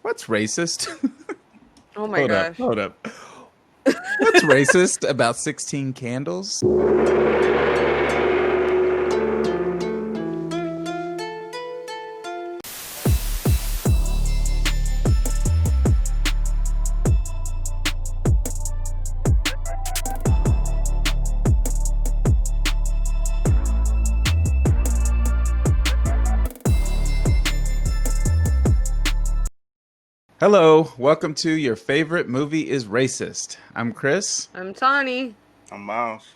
What's racist? Oh my gosh. Hold up. What's racist about 16 candles? Hello, welcome to Your Favorite Movie is Racist. I'm Chris, I'm Tawny. I'm Miles.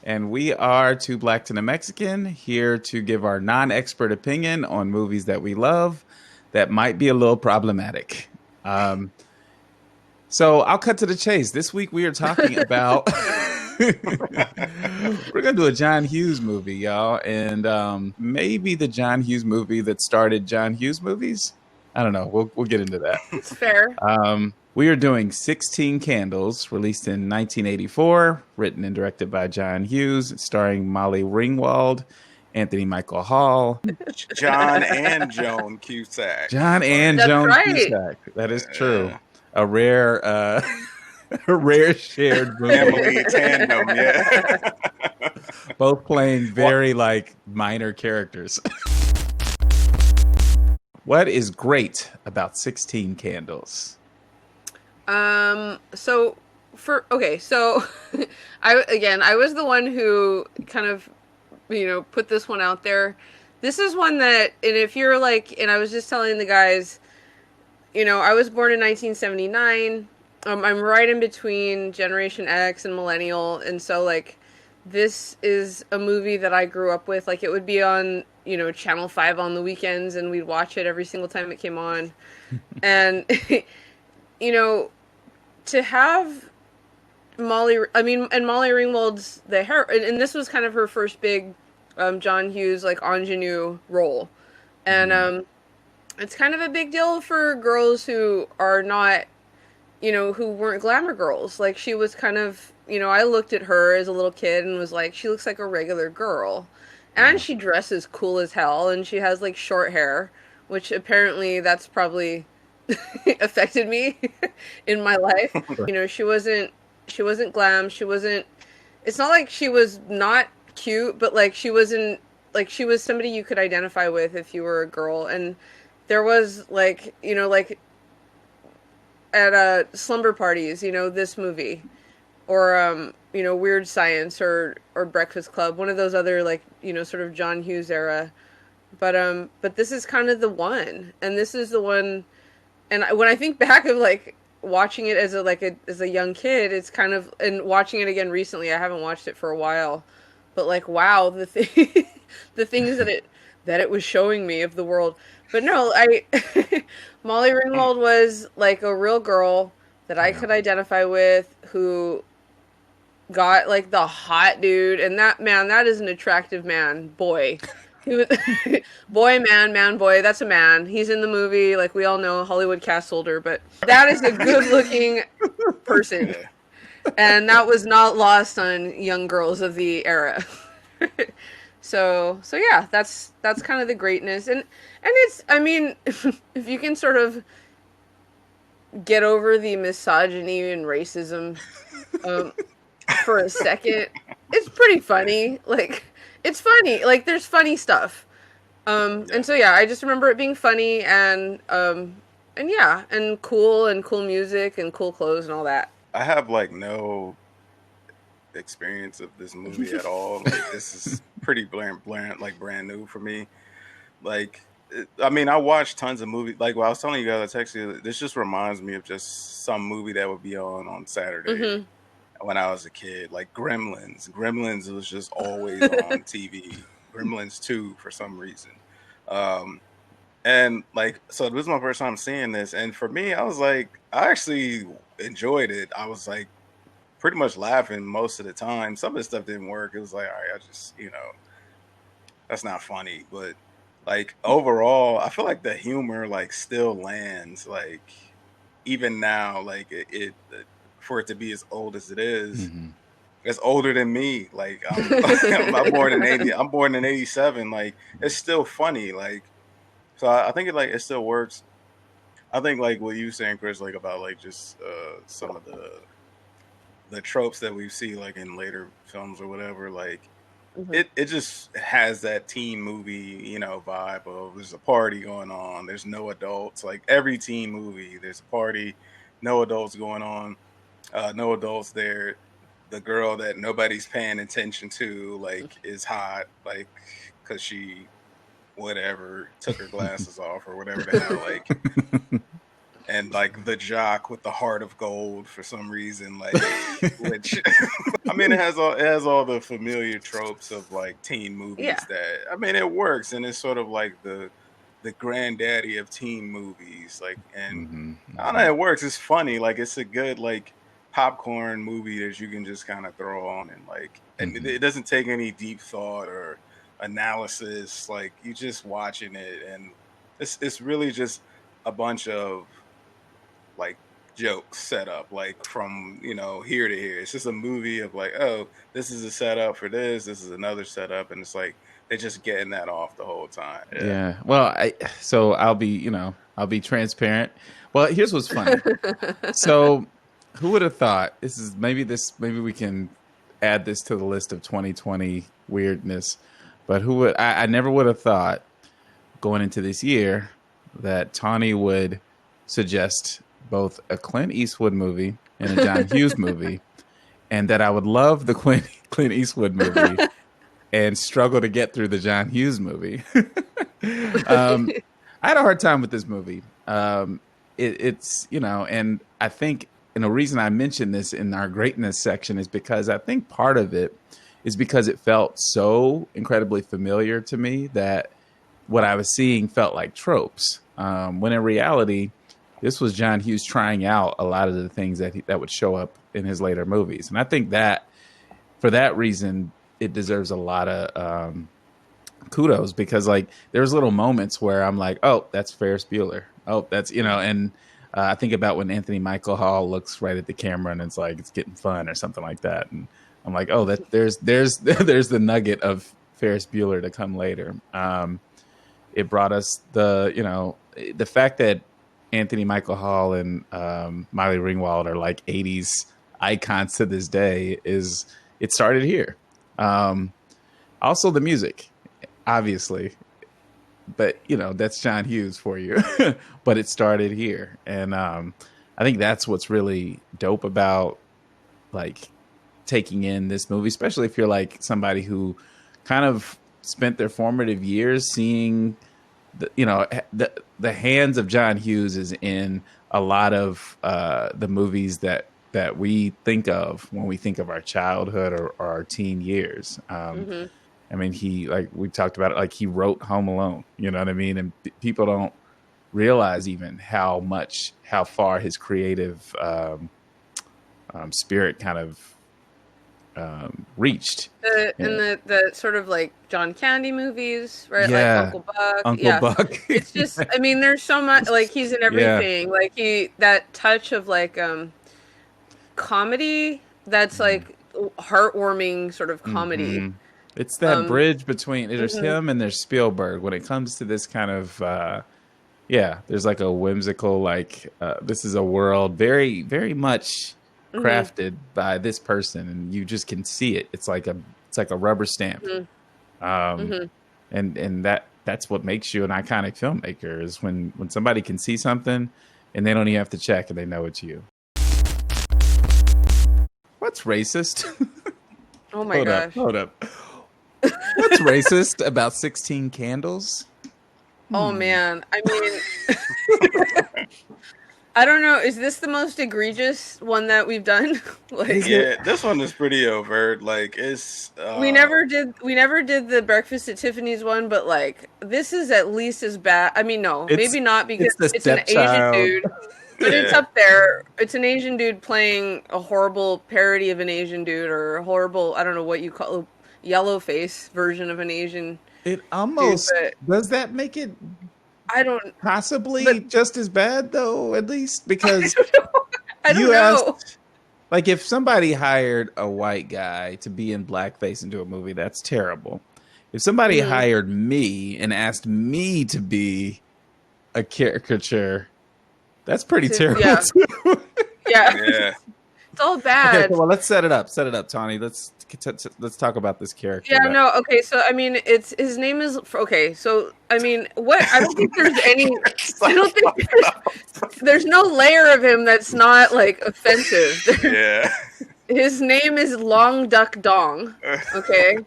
and we are two black to the Mexican here to give our non-expert opinion on movies that we love that might be a little problematic. So I'll cut to the chase. This week we are talking about we're gonna do a John Hughes movie, y'all, and maybe the John Hughes movie that started John Hughes movies. I don't know. We'll get into that. It's fair. We are doing 16 Candles, released in 1984, written and directed by John Hughes, starring Molly Ringwald, Anthony Michael Hall, John and Joan Cusack. John and That's Joan right. Cusack. That is true. A rare, a rare shared movie. Family tandem, yeah. Both playing very minor characters. What is great about 16 Candles? So I was the one who kind of, put this one out there. This is one that, and if you're and I was just telling the guys, I was born in 1979. I'm right in between Generation X and Millennial, and so this is a movie that I grew up with. It would be on, Channel 5 on the weekends, and we'd watch it every single time it came on. And, to have Molly Ringwald's the hair, and this was kind of her first big John Hughes, ingenue role. And it's kind of a big deal for girls who are not, who weren't glamour girls. She was kind of, I looked at her as a little kid and was like, she looks like a regular girl. And she dresses cool as hell, and she has short hair, which apparently that's probably affected me in my life. She wasn't glam. It's not like she was not cute, but she wasn't, she was somebody you could identify with if you were a girl. And there was at slumber parties, this movie, or Weird Science or Breakfast Club, one of those other sort of John Hughes era. But this is kind of the one, and this is the one. And when I think back of watching it as a young kid, it's kind of, and watching it again recently, I haven't watched it for a while, but wow, the things that it was showing me of the world. But no, Molly Ringwald was a real girl that I could identify with, who got the hot dude, and that is an attractive boy. He was boy, that's a man. He's in the movie, we all know, Hollywood cast holder, but that is a good looking person. And that was not lost on young girls of the era. So yeah, that's kind of the greatness. And it's, if you can sort of get over the misogyny and racism for a second, it's pretty funny. It's funny. There's funny stuff. And so yeah, I just remember it being funny and yeah, and cool music and cool clothes and all that. I have no experience of this movie at all. This is pretty brand new for me. I watched tons of movies. While I was telling you guys, I texted you, this just reminds me of just some movie that would be on Saturday when I was a kid. Gremlins. Gremlins was just always on TV. Gremlins 2 for some reason. And so this is my first time seeing this, and for me, I was I actually enjoyed it. I was pretty much laughing most of the time. Some of the stuff didn't work. It was all right, I just, that's not funny. But overall, I feel the humor still lands, even now, it for it to be as old as it is. It's older than me. I'm born in 80. I'm born in 87. It's still funny. So I think it still works. I think like what you saying, Chris, like about like just some of the tropes that we see like in later films or whatever, like Hmm. it just has that teen movie, you know, vibe of there's a party going on, there's no adults. Like every teen movie, there's a party, no adults going on, no adults there. The girl that nobody's paying attention to, like, is hot, like, because she whatever took her glasses off or whatever the hell, like, and like the jock with the heart of gold for some reason, like, which I mean, it has all the familiar tropes of like teen Yeah. movies that I mean it works, and it's sort of like the granddaddy of teen movies, like, and Hmm. I don't know, it works. It's funny, like it's a good like popcorn movie that you can just kind of throw on and like, and it Hmm. it doesn't take any deep thought or analysis. Like you just watching it, and it's really just a bunch of like jokes set up like from here to here. It's just a movie of like, oh, this is a setup for this is another setup, and it's like they're just getting that off the whole time. Yeah. Yeah. Well, so I'll be transparent. Well, here's what's funny. So, who would have thought maybe we can add this to the list of 2020 weirdness. But I never would have thought going into this year that Tawny would suggest both a Clint Eastwood movie and a John Hughes movie, and that I would love the Clint Eastwood movie and struggle to get through the John Hughes movie. I had a hard time with this movie. It's and I think, and the reason I mentioned this in our greatness section is because I think part of it is because it felt so incredibly familiar to me that what I was seeing felt like tropes. When in reality, this was John Hughes trying out a lot of the things that would show up in his later movies, and I think that for that reason, it deserves a lot of kudos, because like there's little moments where I'm like, oh, that's Ferris Bueller. Oh, that's and I think about when Anthony Michael Hall looks right at the camera and it's like it's getting fun or something like that, and I'm like, oh, that there's there's the nugget of Ferris Bueller to come later. It brought us the fact that Anthony Michael Hall and Miley Ringwald are like 80s icons to this day is it started here. Also the music, obviously, but that's John Hughes for you. But it started here, and I think that's what's really dope about like taking in this movie, especially if you're like somebody who kind of spent their formative years seeing the hands of John Hughes is in a lot of the movies that we think of when we think of our childhood or our teen years. Hmm. I mean, he, like we talked about it, like he wrote Home Alone, you know what I mean? And people don't realize even how far his creative spirit kind of reached. And the sort of like John Candy movies, right? Like Yeah, Uncle Buck. Uncle Yeah. Buck. It's just, I mean, there's so much, like he's in Yeah. everything. Like that touch of like comedy that's like heartwarming sort of comedy. Hmm. It's that Um, bridge between there's mhm, him and there's Spielberg when it comes to this kind of yeah, there's like a whimsical this is a world very very much mhm, crafted by this person, and you just can see it. It's like a rubber stamp. mhm, Um mhm. and that's what makes you an iconic filmmaker, is when somebody can see something and they don't even have to check and they know it's you. What's racist? Oh my Hold up, gosh. hold up. What's racist about 16 Candles? Oh Hmm. man. I mean, I don't know. Is this the most egregious one that we've done? Is Like it? Yeah, this one is pretty overt. Like it's we never did the Breakfast at Tiffany's one, but like this is at least as bad. I mean, no, It's maybe not because it's the it's an Asian stepchild. dude, but it's yeah. up there. It's an Asian dude playing a horrible parody of an Asian dude, or a horrible, I don't know what you call, yellow face version of an Asian It dude, almost but does that make it I don't possibly but just as bad though, at least because I don't you know. asked, like, if somebody hired a white guy to be in blackface into a movie, that's terrible. If somebody Mhm. hired me and asked me to be a caricature That's pretty terrible. Yeah. Too. Yeah. Yeah. It's all Okay, bad. well, let's set it up. Set it up, Tawny. Let's talk about this character. Yeah, no, okay, so I mean, it's his name is okay. So I mean, what I don't think there's any. I don't think there's no layer of him that's not like offensive. Yeah. His name is Long Duck Dong. Okay,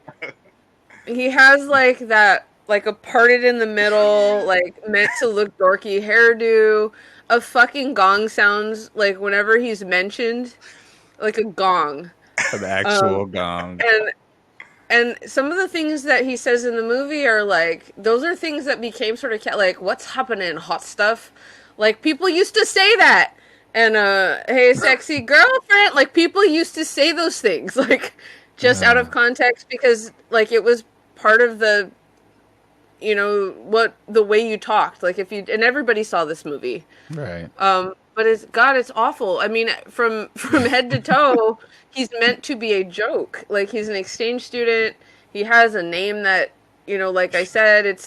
he has like that, like a parted in the middle, like meant to look dorky hairdo. A fucking gong sounds like whenever he's mentioned, like a gong. An actual gong. And some of the things that he says in the movie are like, those are things that became sort of like, what's happening, hot stuff? Like, people used to say that. And, hey, sexy girlfriend. Like, people used to say those things, like, just out of context because, like, it was part of the, you know, the way you talked. Like, and everybody saw this movie. Right. But it's awful. I mean, from head to toe, he's meant to be a joke. Like, he's an exchange student. He has a name that, you know, like I said,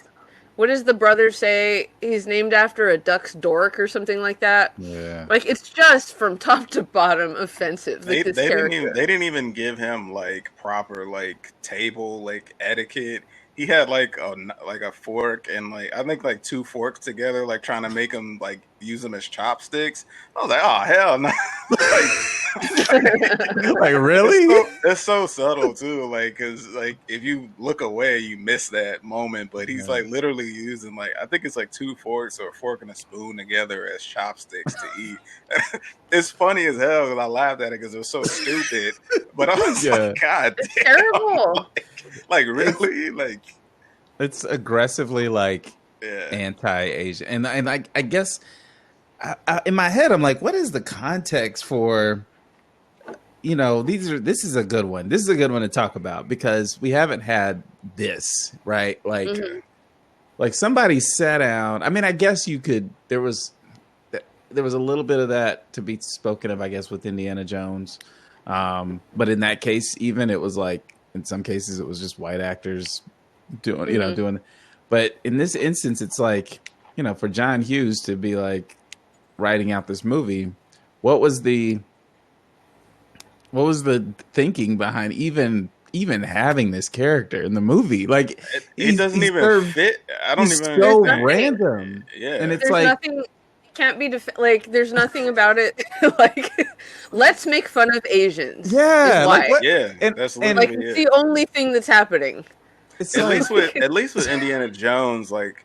what does the brother say? He's named after a duck's dork or something like that. Yeah. Like, it's just from top to bottom offensive. Like, They didn't even give him like proper like table like etiquette. He had like a fork and like I think like 2 forks together, like trying to make him like use them as chopsticks. I was like, oh hell no! Like really? It's so subtle too. Like, cause like if you look away, you miss that moment. But he's like literally using like I think it's like 2 forks or a fork and a spoon together as chopsticks to eat. It's funny as hell because I laughed at it because it was so stupid. But I was like, God, it's terrible. Like really, like it's aggressively like anti-Asian, and I guess in my head I'm like, what is the context for? You know, this is a good one. This is a good one to talk about because we haven't had this, right? Like, like somebody sat down. I mean, I guess you could. There was a little bit of that to be spoken of, I guess, with Indiana Jones. But in that case, even it was like. In some cases, it was just white actors doing. But in this instance, it's like, you know, for John Hughes to be like writing out this movie, what was the thinking behind even having this character in the movie? Like, it doesn't even fit. I don't even. So random. Yeah, and it's there's like nothing. Can't be like there's nothing about it like let's make fun of Asians. Yeah, why. That's like it's the only thing that's happening. It's at least with Indiana Jones, like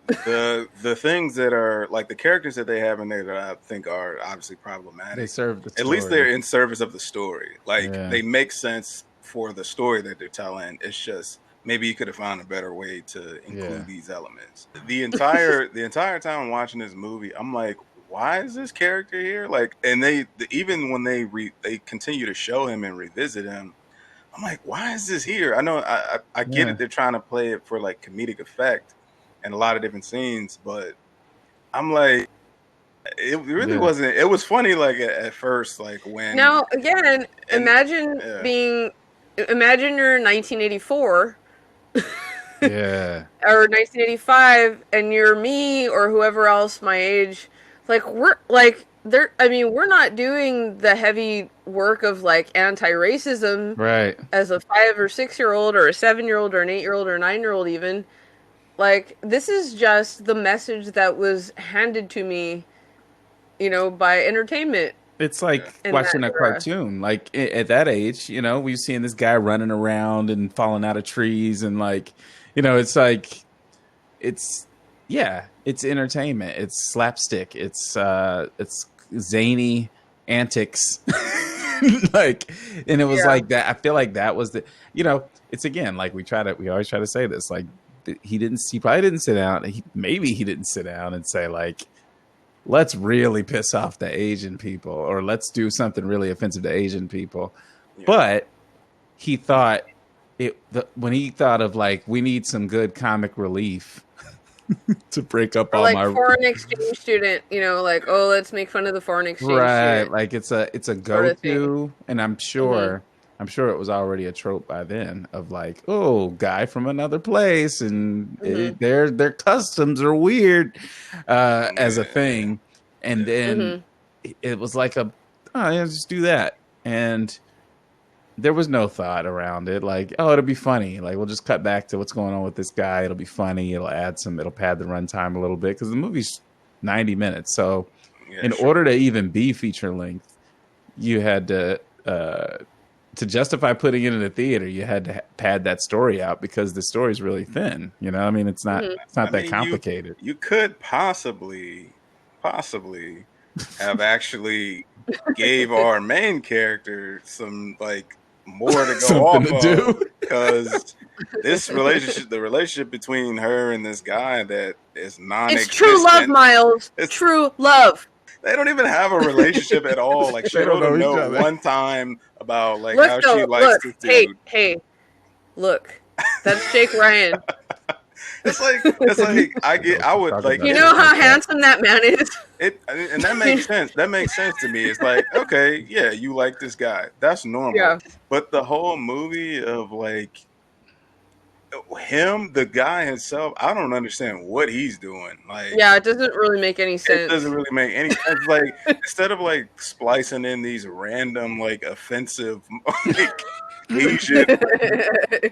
the things that are like the characters that they have in there that I think are obviously problematic. They serve the story. At least they're in service of the story. Like they make sense for the story that they're telling. It's just maybe you could have found a better way to include these elements. The entire time I'm watching this movie, I'm like, why is this character here? Like, and even when they continue to show him and revisit him, I'm like, why is this here? I know I get it. They're trying to play it for like comedic effect and a lot of different scenes, but I'm like, it really wasn't. It was funny like at first, like when. Now again, imagine you're in 1984. Or 1985, and you're me or whoever else my age. Like we're not doing the heavy work of like anti-racism, right? As a 5 or 6 year old or a 7-year-old or an 8-year-old or a 9-year-old even. Like this is just the message that was handed to me, you know, by entertainment. It's like watching a cartoon. Like at that age, you know, we've seen this guy running around and falling out of trees and like, you know, it's like, it's entertainment. It's slapstick. It's zany antics. Like, and it was like that. I feel like that was the, you know, it's again, like we always try to say this, like he probably didn't sit down. Maybe he didn't sit down and say like, let's really piss off the Asian people or let's do something really offensive to Asian people. Yeah. But he thought when he thought of like, we need some good comic relief to break up all like my foreign exchange student, you know, like, oh, let's make fun of the foreign exchange student. Like it's a go-to, and I'm sure it was already a trope by then of like, oh, guy from another place, and their customs are weird as a thing. And then it was like yeah, just do that. And there was no thought around it. Like, oh, it'll be funny. Like, we'll just cut back to what's going on with this guy. It'll be funny. It'll pad the runtime a little bit because the movie's 90 minutes. So in order to even be feature length, you had to justify putting it in a theater, you had to pad that story out because the story's really thin. You know, I mean, it's not that complicated. You could possibly have actually gave our main character some like more to go off of, because this relationship, the relationship between her and this guy that is non-existent. It's true love, Miles. It's true love. They don't even have a relationship at all. Like, she don't know one time about like how she likes this dude. Hey, look, that's Jake Ryan. It's like I would like. You know how handsome that man is. And that makes sense. That makes sense to me. It's like, okay, yeah, you like this guy. That's normal. Yeah. But the whole movie of like him, the guy himself, I don't understand what he's doing. Like, yeah, it doesn't really make any sense. It doesn't really make any sense. Like, instead of like splicing in these random like offensive like Asian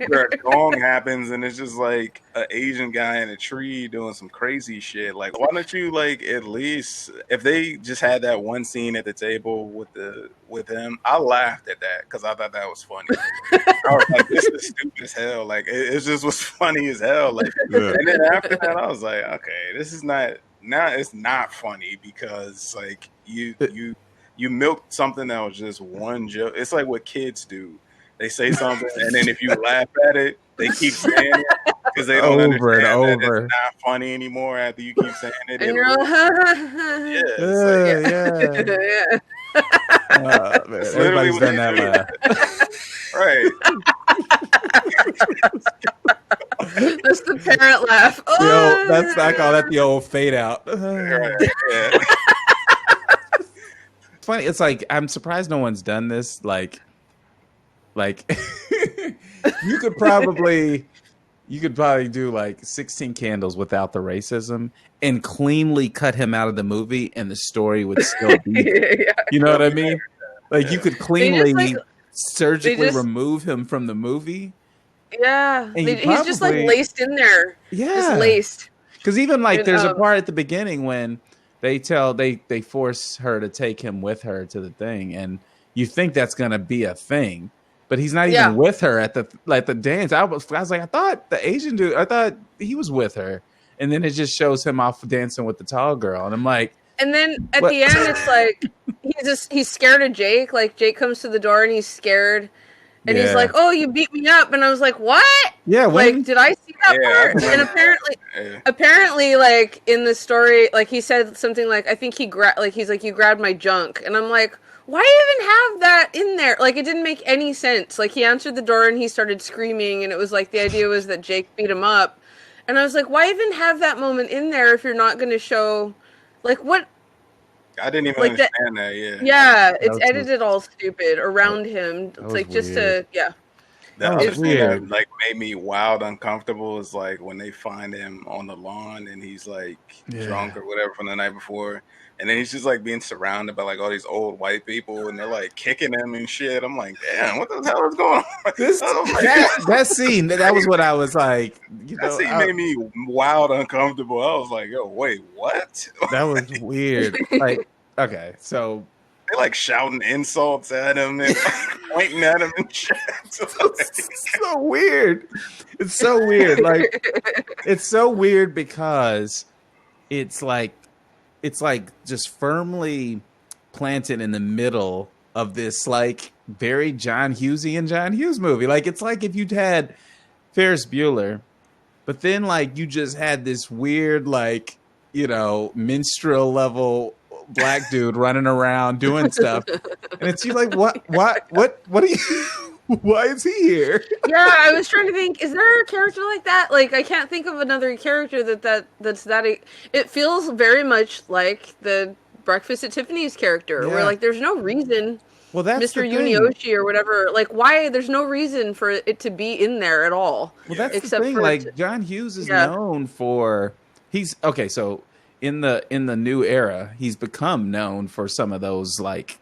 where a gong happens and it's just like an Asian guy in a tree doing some crazy shit. Like, why don't you like at least if they just had that one scene at the table with him? I laughed at that because I thought that was funny. I was like, this is stupid as hell. Like, it just was funny as hell. Like, and then after that, I was like, okay, this is not now. It's not funny because like you milked something that was just one joke. It's like what kids do. They say something, and then if you laugh at it, they keep saying it because they don't understand that it's not funny anymore after you keep saying it. And you're like, yeah. Man, everybody's done that laugh. Right. That's the parent laugh. I call that the old fade out. Right. Yeah. It's funny. It's like, I'm surprised no one's done this. Like you could probably do like 16 Candles without the racism and cleanly cut him out of the movie and the story would still be, you know what I mean? Like, you could cleanly surgically remove him from the movie. Yeah. He's just like laced in there. Yeah. Just laced. Because even like there's a part at the beginning when they force her to take him with her to the thing, and you think that's gonna be a thing. But he's not even with her at the dance. I was like, I thought the Asian dude, I thought he was with her. And then it just shows him off dancing with the tall girl. And I'm like, and then at the end, it's like, he's scared of Jake. Like, Jake comes to the door and he's scared. And he's like, oh, you beat me up. And I was like, what? Yeah. Like, did I see that part? And apparently, like, in the story, like, he said something like, I think he's like, you grabbed my junk. And I'm like, why even have that in there? Like, it didn't make any sense. Like, he answered the door and he started screaming, and it was like the idea was that Jake beat him up. And I was like, why even have that moment in there if you're not going to show, like, what? I didn't even understand that. Yeah, it's edited all stupid around him. It's like just weird. That was weird. That, like, made me wild uncomfortable is like when they find him on the lawn and he's like drunk or whatever from the night before. And then he's just like being surrounded by like all these old white people, and they're like kicking him and shit. I'm like, damn, what the hell is going on? That scene, that was what I was like. That scene made me wild uncomfortable. I was like, yo, wait, what? That was weird. Like, okay, so they like shouting insults at him and like, pointing at him and shit. It's so weird. It's so weird. Like, it's so weird because it's like just firmly planted in the middle of this like very John Hughes movie. Like, it's like if you'd had Ferris Bueller, but then like you just had this weird like, you know, minstrel level black dude running around doing stuff, and it's you like, what are you? Why is he here? Yeah, I was trying to think, is there a character like that? Like, I can't think of another character that's that. It feels very much like the Breakfast at Tiffany's character, where like there's no reason. Well, that's Mr. Yunioshi or whatever. Like, why? There's no reason for it to be in there at all. Well, that's except the thing. Like, John Hughes is known for. So in the new era, he's become known for some of those like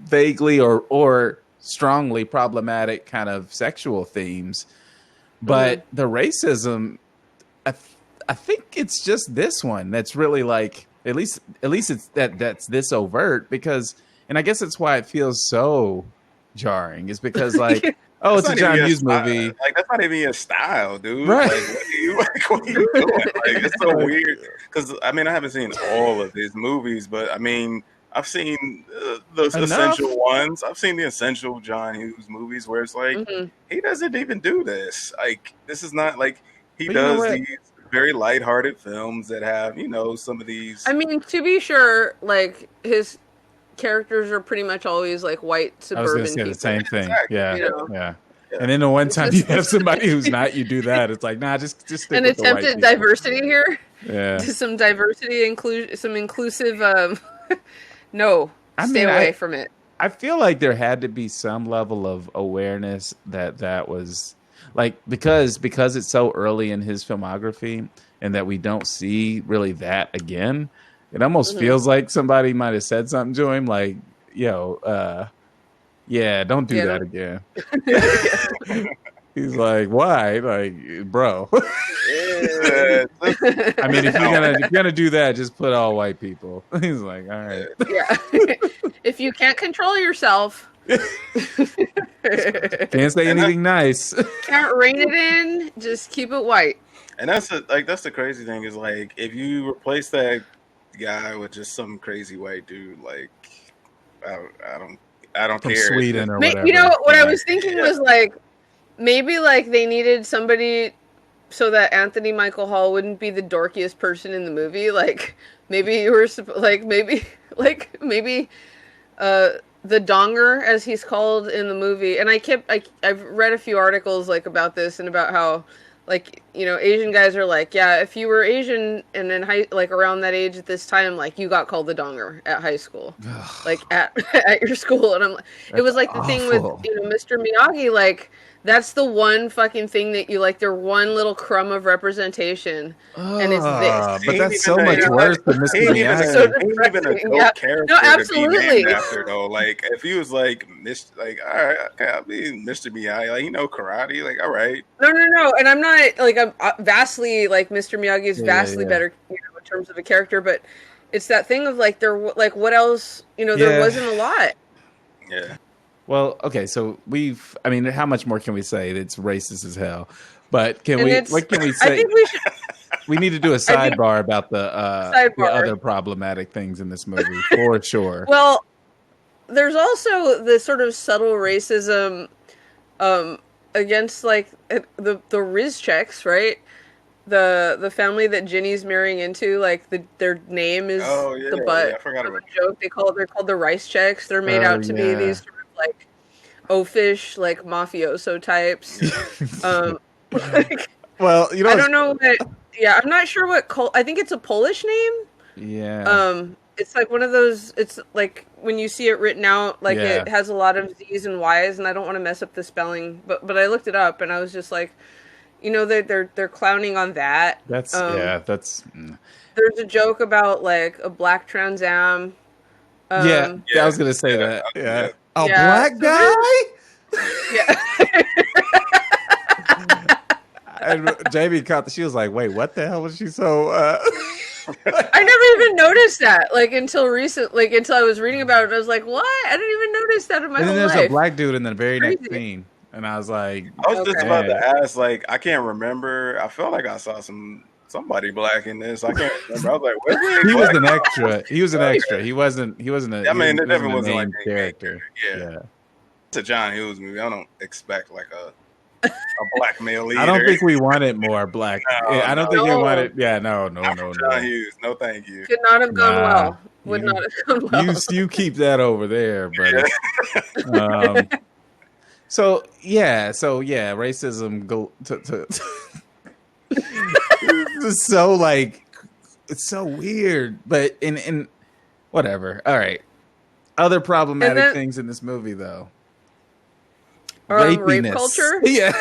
vaguely or strongly problematic kind of sexual themes. But the racism, I think it's just this one that's really like at least it's that's this overt because, and I guess it's why it feels so jarring is because like oh, it's a John Hughes movie. Like that's not even your style, dude. Right? Like, what are you doing? Like it's so weird because I mean I haven't seen all of his movies, but I mean I've seen the essential ones. I've seen the essential John Hughes movies where it's like he doesn't even do this. Like this is not like he does these very lighthearted films that have some of these. I mean, to be sure, like his characters are pretty much always like white suburban. I was going to say the same thing. Exactly. Yeah. And then the one time you have somebody who's not, you do that. It's like, nah, just stick an with attempt at diversity here. Yeah, some diversity, some inclusive. No, stay away from it. I feel like there had to be some level of awareness that was like because it's so early in his filmography and that we don't see really that again. It almost feels like somebody might have said something to him, like, "Yo, yeah, don't do that again." He's like, "Why?" Like, bro. I mean, if you're gonna do that, just put all white people. He's like, all right. Yeah. If you can't control yourself, can't say anything nice. Can't rein it in. Just keep it white. And that's the crazy thing is like if you replace that guy with just some crazy white dude, like I don't From care. Sweden or whatever. You know what I was thinking was like maybe like they needed somebody so that Anthony Michael Hall wouldn't be the dorkiest person in the movie. Like maybe you were maybe the donger as he's called in the movie. And I've read a few articles like about this and about how like, Asian guys are like, yeah, if you were Asian and then like around that age at this time, like you got called the donger at high school, like at your school. And I'm like, it was like the thing with, Mr. Miyagi, like that's the one fucking thing that you like, their one little crumb of representation. And it's this. But that's so much worse than Mr. Miyagi. So even a dope character no, absolutely. to be named after, though. Like, if he was like, all right, okay, I'll be Mr. Miyagi. Like, karate. Like, all right. No. And I'm not, like, I'm vastly, like, Mr. Miyagi is vastly better, in terms of a character. But it's that thing of, like, what else, there wasn't a lot. Yeah. Well, okay, so how much more can we say? It's racist as hell. But what can we say? I think we should. We need to do a sidebar about the other problematic things in this movie, for sure. Well, there's also the sort of subtle racism against, like, the Rizcheks, right? The family that Ginny's marrying into, like their name is the butt. I forgot about the joke. They're called the Rice Checks. They're made out to be these sort of like oafish, like mafioso types. Well, I don't know what. Yeah, I'm not sure what. I think it's a Polish name. Yeah. It's like one of those. It's like when you see it written out, like it has a lot of Z's and Y's, and I don't want to mess up the spelling, but I looked it up, and I was just like, they're clowning on that. That's. There's a joke about like a black Trans Am. I was gonna say that. Yeah. A black so guy. Yeah. And Jamie she was like, "Wait, what the hell was she so?" I never even noticed that, like until I was reading about it. I was like, "What? I didn't even notice that in my whole life." And then there's a black dude in the very next scene, and I was like, I was just about to ask, like, I can't remember. I felt like I saw somebody black in this. I can't remember. I was like, he was an extra. He was an extra. He wasn't a. I mean, it definitely wasn't like a character. Yeah. It's a John Hughes movie. I don't expect like a black male leader. I don't think we wanted more black. I don't think we wanted. Yeah, no. John Hughes, no, thank you. Could not have gone well. Would not have gone well. You keep that over there, buddy. So racism go to it's so like it's so weird, but in whatever. All right, other problematic things in this movie though. Rape culture. Yeah.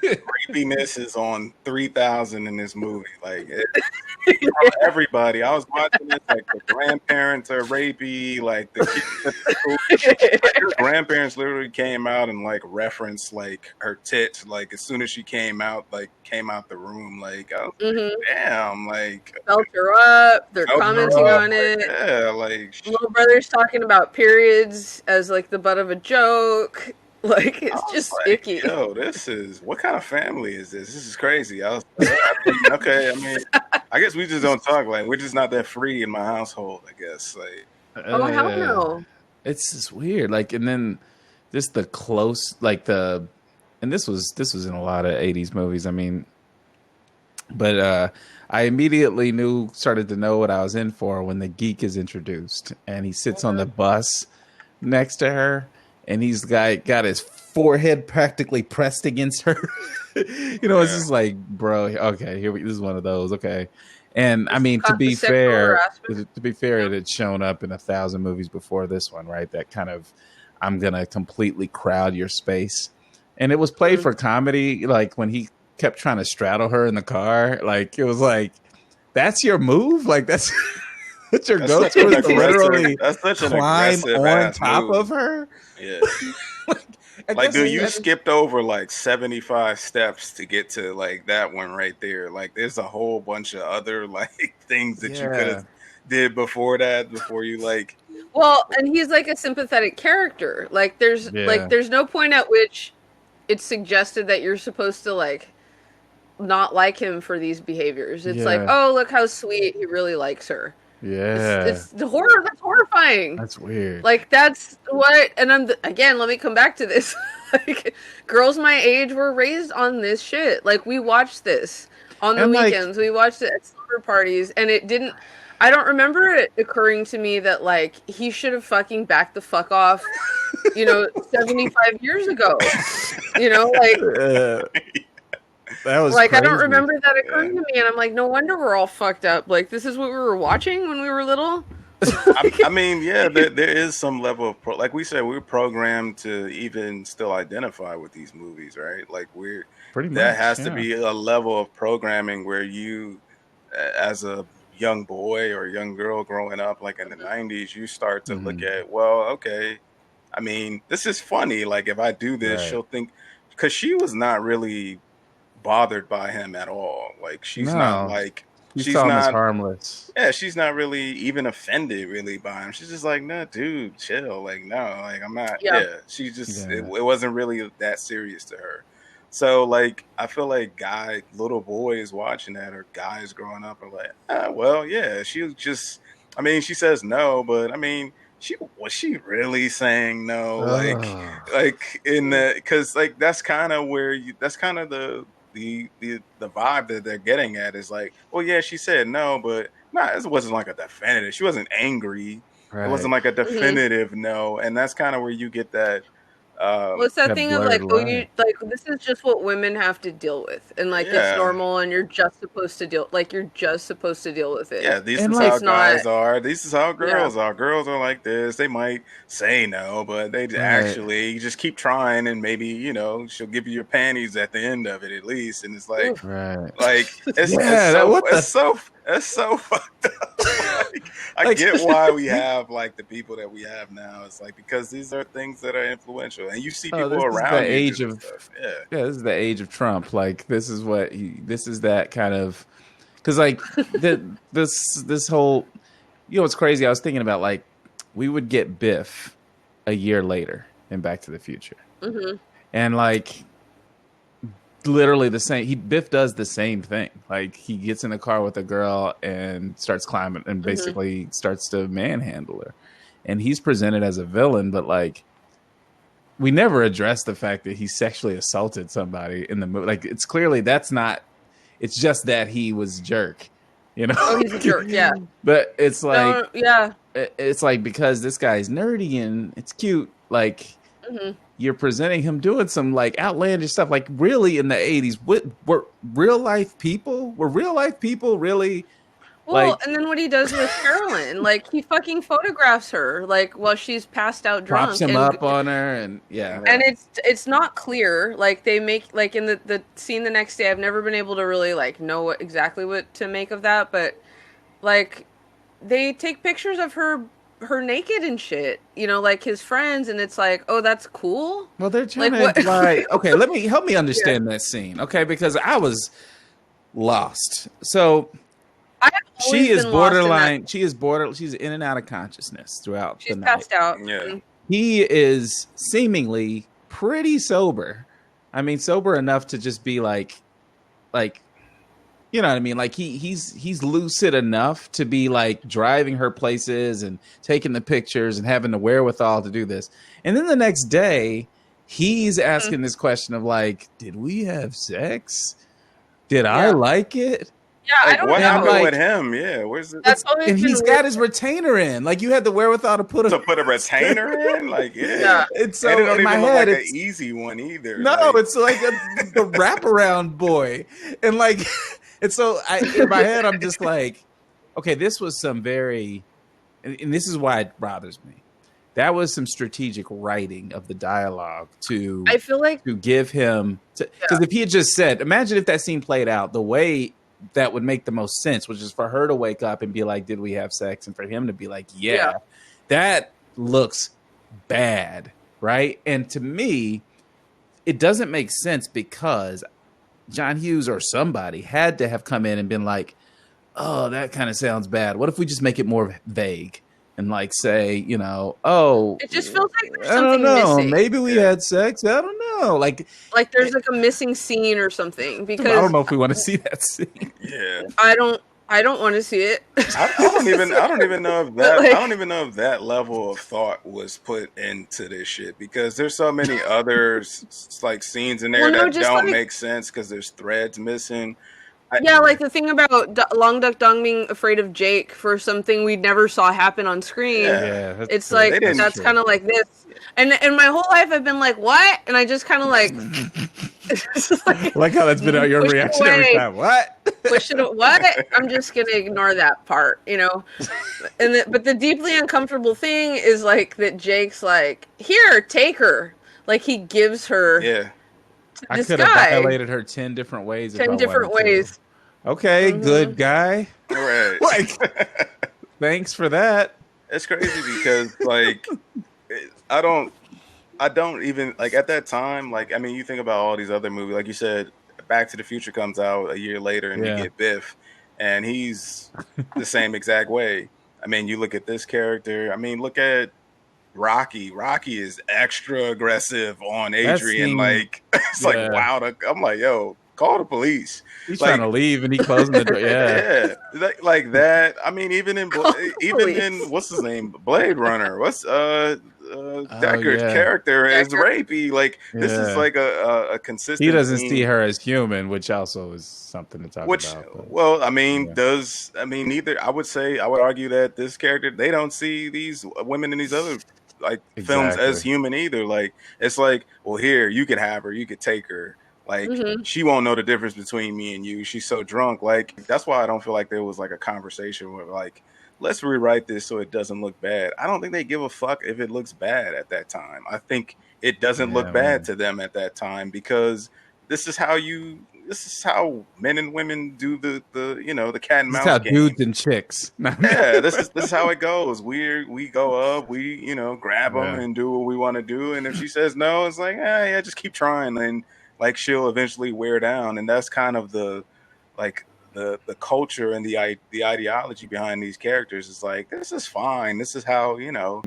Creepiness is on 3,000 in this movie. Like from everybody. I was watching this, like the grandparents are rapey, like the kids at the school. Like, her grandparents literally came out and like referenced like her tits, like as soon as she came out the room. Like I was like, damn, like Felt her up. They're felt her commenting up, on it. yeah, like Little brother's talking about periods as like the butt of a joke. Like it's just like, icky. yo, this is what kind of family is this? This is crazy. I was okay. I mean, I guess we just don't talk like we're just not that free in my household. I guess like Oh hell no. It's just weird. Like, and then just the close, like and this was in a lot of 80s movies. I mean, but I immediately started to know what I was in for when the geek is introduced and he sits on the bus next to her. And he's got his forehead practically pressed against her. It's just like, bro, okay, this is one of those, okay. And I mean, to be fair, it had shown up in 1,000 movies before this one, right? That kind of, I'm gonna completely crowd your space. And it was played for comedy, like when he kept trying to straddle her in the car. Like it was like, that's your move? Like that's That's your go-to is to literally climb on top of her. Yeah. Like, dude, you skipped over like 75 steps to get to like that one right there. Like, there's a whole bunch of other like things that you could have did before that, before you like. Well, and he's like a sympathetic character. Like, there's no point at which it's suggested that you're supposed to like not like him for these behaviors. It's like, oh, look how sweet, he really likes her. Yeah, it's the horror. That's horrifying. That's weird. Like that's what. And again, let me come back to this. Like, girls my age were raised on this shit. Like, we watched this on the weekends. We watched it at slumber parties, and it didn't. I don't remember it occurring to me that like he should have fucking backed the fuck off. 75 years ago. Like. That was like crazy. I don't remember that occurring to me, and I'm like, no wonder we're all fucked up. Like, this is what we were watching when we were little. I mean, yeah, there is some level of like we said, we're programmed to even still identify with these movies, right? Like that has to be a level of programming where you, as a young boy or young girl growing up, like in the 90s, you start to look at, well, okay, I mean, this is funny. Like, if I do this, she'll think, because she was not really bothered by him at all. Like, she's not like she's not harmless. Yeah, she's not really even offended really by him. She's just like, no, dude, chill. Like, no, like I'm not. Yeah, she just it wasn't really that serious to her. So like, I feel like little boys watching that or guys growing up are like, well, yeah, she was just. I mean, she says no, but I mean, was she really saying no? Like in the because like that's kind of where that's kind of the vibe that they're getting at is like, well, yeah, she said no, but it wasn't like a definitive. She wasn't angry. Right. It wasn't like a definitive no, and that's kind of where you get that. Well, it's that thing of like, this is just what women have to deal with, and like it's normal, and you're just supposed to deal with it. Yeah, this is how guys are. This is how girls are. Girls are like this. They might say no, but they actually just keep trying, and maybe she'll give you your panties at the end of it at least. And it's like, it's so fucked up. I get why we have like the people that we have now. It's like because these are things that are influential, and you see people around. This is the age of Trump. Like this is that kind of because like this whole what's crazy. I was thinking about like we would get Biff a year later in Back to the Future, and like. Literally the same. Biff does the same thing. Like he gets in the car with a girl and starts climbing and basically starts to manhandle her. And he's presented as a villain, but like we never address the fact that he sexually assaulted somebody in the movie. Like it's clearly that's not. It's just that he was a jerk. Oh, he's a jerk. Yeah. But it's like it's like because this guy's nerdy and it's cute. Like. You're presenting him doing some like outlandish stuff. Like really in the 80s, were real life people really Well, and then what he does with Carolyn, like he fucking photographs her, like while she's passed out props drunk, him up on her, and and it's not clear. Like they make like in the scene the next day. I've never been able to really like know exactly what to make of that, but like they take pictures of her naked and shit, you know, like his friends, and it's like, oh, that's cool. Well, they're trying Like, to imply. Okay, help me understand that scene, okay? Because I was lost. So she is borderline. She is border. She's in and out of consciousness throughout the night. She's passed out. Yeah. He is seemingly pretty sober. I mean, sober enough to just be like, you know what I mean? Like he's lucid enough to be like driving her places and taking the pictures and having the wherewithal to do this. And then the next day, he's asking this question of like, did we have sex? Did I like it? Yeah, like, I don't what know. happened with him? Yeah, where's it? That's always and been he's got his retainer in. Like you had the wherewithal to put a retainer in. Like It's so and it don't in my even look head, like an easy one either. No, like, it's like the wraparound boy, and like, and so in my head I'm just like, okay, this was some very, and this is why it bothers me. That was some strategic writing of the dialogue to. I feel like to give him because if he had just said, imagine if that scene played out the way that would make the most sense, which is for her to wake up and be like, did we have sex? And for him to be like, yeah. That looks bad, right? And to me, it doesn't make sense because John Hughes or somebody had to have come in and been like, oh, that kind of sounds bad. What if we just make it more vague? And like say, you know, oh, it just feels like there's I don't something know. missing. Maybe we had sex. I don't know. Like there's like a missing scene or something. Because I don't know if we want to see that scene. Yeah, I don't want to see it. I don't even know if that. I don't even know if that level of thought was put into this shit because there's so many other like scenes in there that don't make sense because there's threads missing. Like the thing about Long Duck Dong being afraid of Jake for something we never saw happen on screen. Yeah, it's true. Like that's kind of like this, and my whole life I've been like, what? And I just kind of like, like how that's been your reaction every time. What? What? I'm just gonna ignore that part, you know. But the deeply uncomfortable thing is like that Jake's like, here, take her. Like he gives her. Yeah. I could have violated her 10 different ways. 10 different ways. Okay, good guy. Right. Like, thanks for that. It's crazy because, like, I don't even, like, at that time, like, I mean, you think about all these other movies. Like you said, Back to the Future comes out a year later and you get Biff, and he's the same exact way. I mean, you look at this character. I mean, look at Rocky. Rocky is extra aggressive on Adrian. Like it's like wow. I'm like, yo, call the police. He's like, trying to leave and he closing the door. Yeah, like that. I mean, even in what's his name, Blade Runner. What's Deckard's character is rapey. Like this is like a consistent. He doesn't see her as human, which also is something to talk about. But, well, I mean, neither. I would argue that this character, they don't see these women in these other films as human either. Like it's like, well, here you could have her, you could take her. Like she won't know the difference between me and you. She's so drunk. Like that's why I don't feel like there was like a conversation where like, let's rewrite this so it doesn't look bad. I don't think they give a fuck if it looks bad at that time. I think it doesn't look bad to them at that time because this is how men and women do the cat and mouse game. This is how dudes and chicks. This is how it goes. We go up, we grab them and do what we want to do. And if she says no, it's like, just keep trying. And like she'll eventually wear down. And that's kind of the culture and the ideology behind these characters is like, this is fine. This is how, Yeah,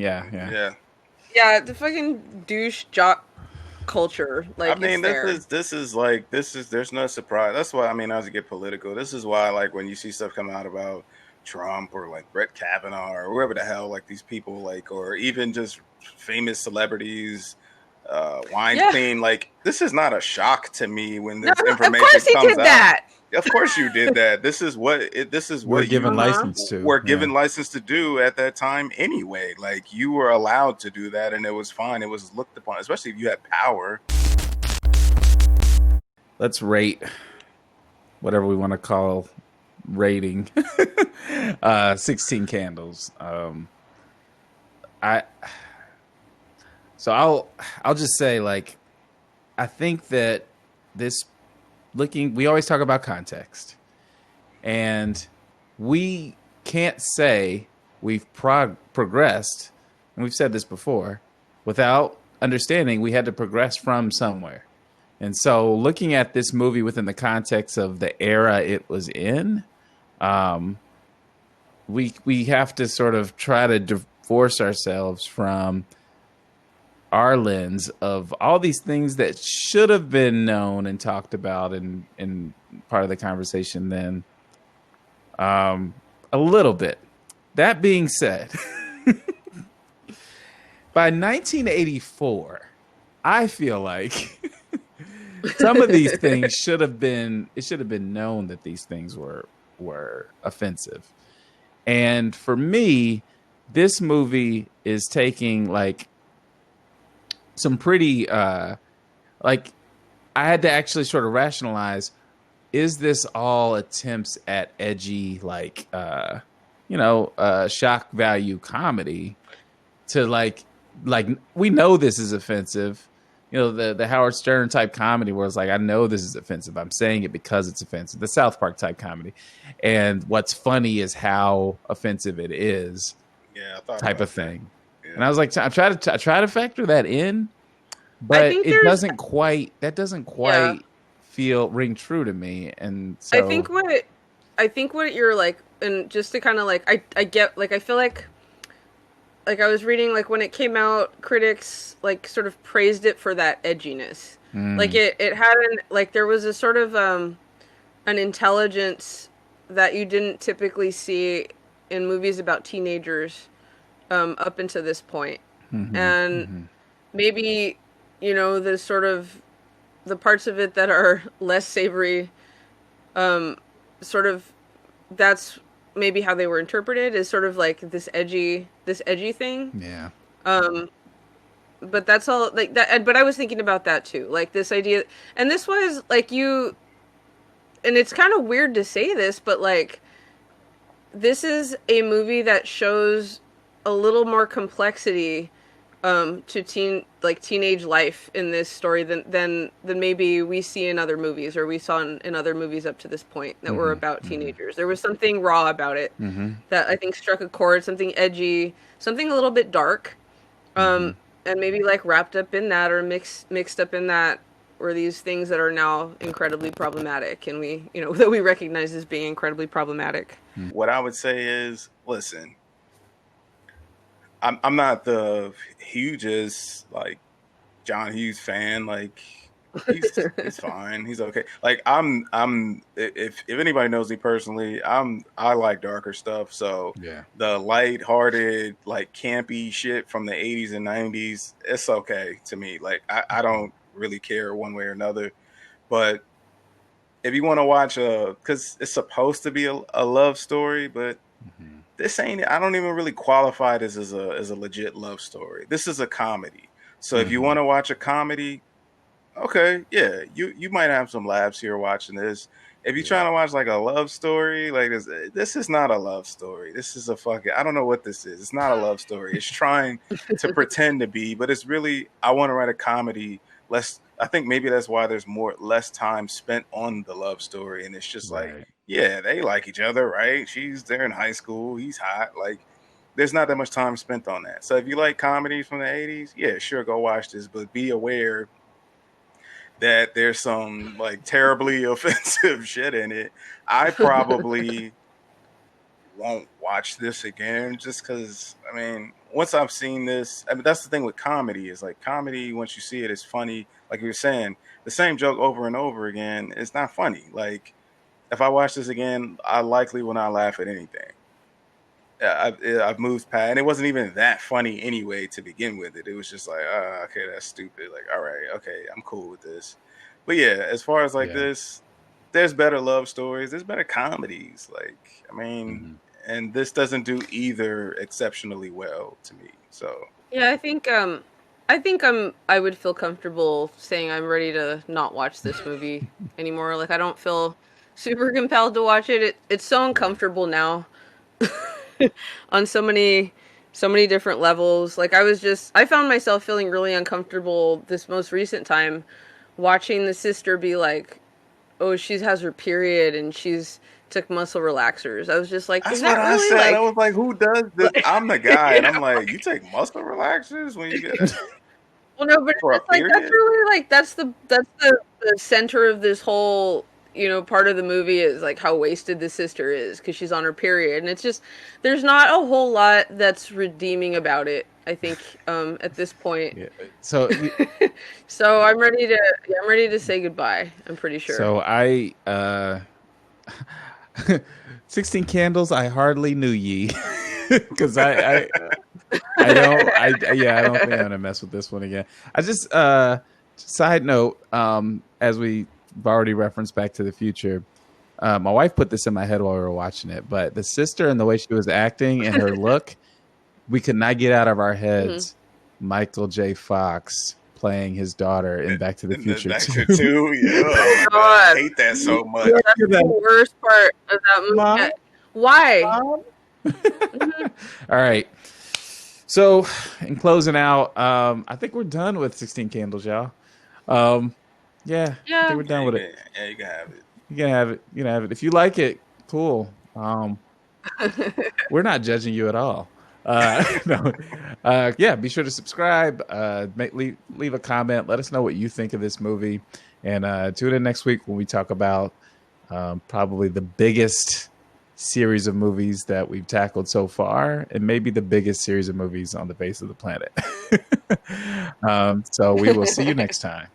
the fucking douche jock culture. Like, I mean, this is there's no surprise. That's why, I mean, as you get political, this is why, like, when you see stuff come out about Trump or like Brett Kavanaugh or whoever the hell, like these people, like, or even just famous celebrities, Weinstein, like, this is not a shock to me when this information comes out. Of course you did that. This is what we're given license to. We're given license to do at that time anyway. Like you were allowed to do that and it was fine. It was looked upon, especially if you had power. Let's rate whatever we want to call rating. 16 Candles. I so I'll just say, like, I think that this we always talk about context, and we can't say we've progressed, and we've said this before, without understanding we had to progress from somewhere. And so looking at this movie within the context of the era it was in, we have to sort of try to divorce ourselves from our lens of all these things that should have been known and talked about in part of the conversation then, a little bit. That being said, by 1984, I feel like some of these things should have been known that these things were offensive. And for me, this movie is taking like some pretty like, I had to actually sort of rationalize, is this all attempts at edgy, like shock value comedy to like we know this is offensive. The Howard Stern type comedy where it's like, I know this is offensive, I'm saying it because it's offensive. The South Park type comedy. And what's funny is how offensive it is. Yeah, I thought type of thing. Yeah. And I was like, I try to factor that in, but it doesn't quite ring true to me. And so I think what you're like, and just to kind of like, I get, like, I feel like I was reading, like, when it came out, critics like sort of praised it for that edginess. Like it had there was a sort of an intelligence that you didn't typically see in movies about teenagers up until this point. And maybe, the sort of the parts of it that are less savory, sort of, that's maybe how they were interpreted, is sort of like this edgy thing. Yeah. But that's all, like, that. But I was thinking about that too, like this idea, and this was like and it's kind of weird to say this, but like, this is a movie that shows a little more complexity to teenage life in this story than maybe we see in other movies, or we saw in other movies up to this point that were about teenagers. There was something raw about it that I think struck a chord, something edgy, something a little bit dark, and maybe like wrapped up in that, or mixed up in that, were these things that are now incredibly problematic, and we, that we recognize as being incredibly problematic. What I would say is, listen, I'm not the hugest like John Hughes fan. Like, he's fine. He's okay. Like, if anybody knows me personally, I like darker stuff. So yeah, the lighthearted, like, campy shit from the 80s and 90s, it's okay to me. Like, I don't really care one way or another. But if you want to watch because it's supposed to be a love story, but this ain't. I don't even really qualify this as a legit love story. This is a comedy. So if you want to watch a comedy, okay, yeah, you might have some laughs here watching this. If you're trying to watch like a love story, like this is not a love story. This is I don't know what this is. It's not a love story. It's trying to pretend to be, but it's really, I want to write a comedy. I think maybe that's why there's less time spent on the love story, and it's just like, yeah, they like each other, right? They're in high school, he's hot. Like, there's not that much time spent on that. So if you like comedies from the 80s, yeah, sure, go watch this, but be aware that there's some like terribly offensive shit in it. I probably won't watch this again just because, I mean, once I've seen this, I mean, that's the thing with comedy, is like, comedy, once you see it, it's funny. Like you were saying, the same joke over and over again, it's not funny. Like, if I watch this again, I likely will not laugh at anything. I've moved past, and it wasn't even that funny anyway to begin with. It was just like, okay, that's stupid. Like, all right, okay, I'm cool with this. But yeah, as far as like this, there's better love stories, there's better comedies. Like, I mean, and this doesn't do either exceptionally well to me. So yeah, I think I would feel comfortable saying I'm ready to not watch this movie anymore. Like, I don't feel super compelled to watch it. It's so uncomfortable now on so many different levels. Like I found myself feeling really uncomfortable this most recent time watching the sister be like, "Oh, she has her period and she's took muscle relaxers." I was just like, That's "Is what that I really said. like?" I was like, "Who does this?" I'm the guy, You and know? I'm like, "You take muscle relaxers when you get Well, no, but for a it's like that's period?" really like the center of this whole part of the movie is like how wasted the sister is because she's on her period, and it's just there's not a whole lot that's redeeming about it. I think at this point. Yeah. So So I'm ready to say goodbye. I'm pretty sure. so I 16 Candles, I hardly knew ye. Because I don't think I'm gonna mess with this one again. I just side note, as we've already referenced Back to the Future, my wife put this in my head while we were watching it, but the sister and the way she was acting and her look, we could not get out of our heads Michael J. Fox playing his daughter in Back to the Future Back 2. to two. Yeah, oh my God, I hate that so much. Yeah, that's the worst part of that movie. Mom? Why? Mom? All right. So, in closing out, I think we're done with 16 Candles, y'all. Yeah, I think we're done with it. Yeah, you can have it. You can have it. You can have it. If you like it, cool. We're not judging you at all. No. Yeah, be sure to subscribe. Leave a comment. Let us know what you think of this movie. And tune in next week when we talk about probably the biggest series of movies that we've tackled so far, and maybe the biggest series of movies on the face of the planet. So we will see you next time.